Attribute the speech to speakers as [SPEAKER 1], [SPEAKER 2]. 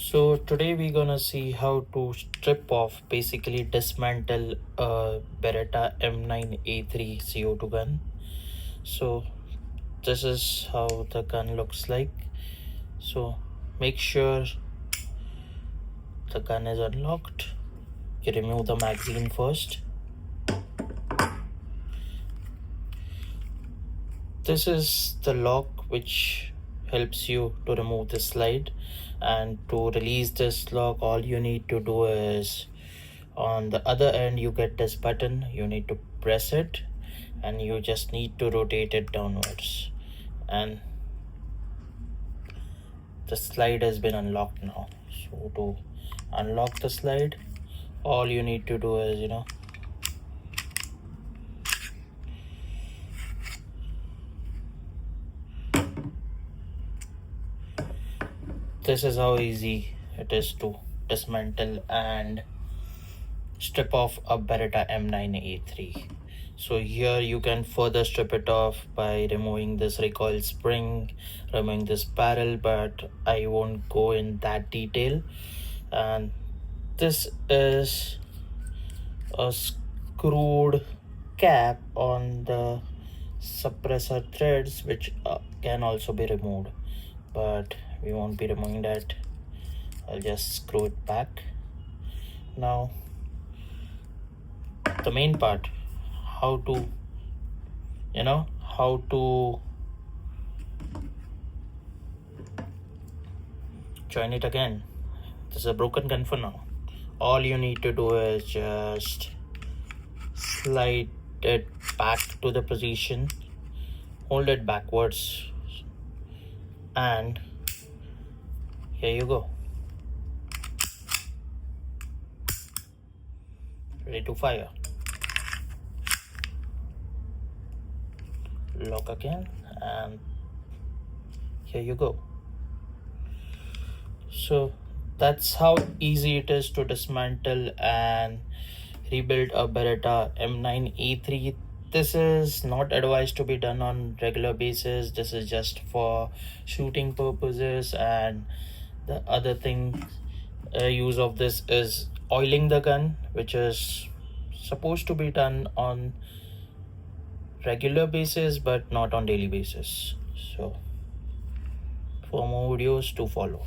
[SPEAKER 1] So today we're gonna see how to strip off, basically dismantle a Beretta M9a3 CO2 gun. So this is how the gun looks like. So make sure the gun is unlocked. You remove the magazine first. This is the lock which helps you to remove the slide, and to release this lock all you need to do is on the other end you get this button. You need to press it and you just need to rotate it downwards, and the slide has been unlocked now. So to unlock the slide, all you need to do is this is how easy it is to dismantle and strip off a Beretta M9a3. So here you can further strip it off by removing this recoil spring, removing this barrel, but I won't go in that detail. And this is a screwed cap on the suppressor threads, which can also be removed, but we won't be removing that. I'll just screw it back. Now the main part, how to join it again. This is a broken gun for now. All you need to do is just slide it back to the position, hold it backwards, and here you go, ready to fire. Lock again, and here you go. So that's how easy it is to dismantle and rebuild a Beretta M9a3. This is not advised to be done on regular basis. This is just for shooting purposes, and the other thing use of this is oiling the gun, which is supposed to be done on regular basis but not on daily basis. So for more videos to follow.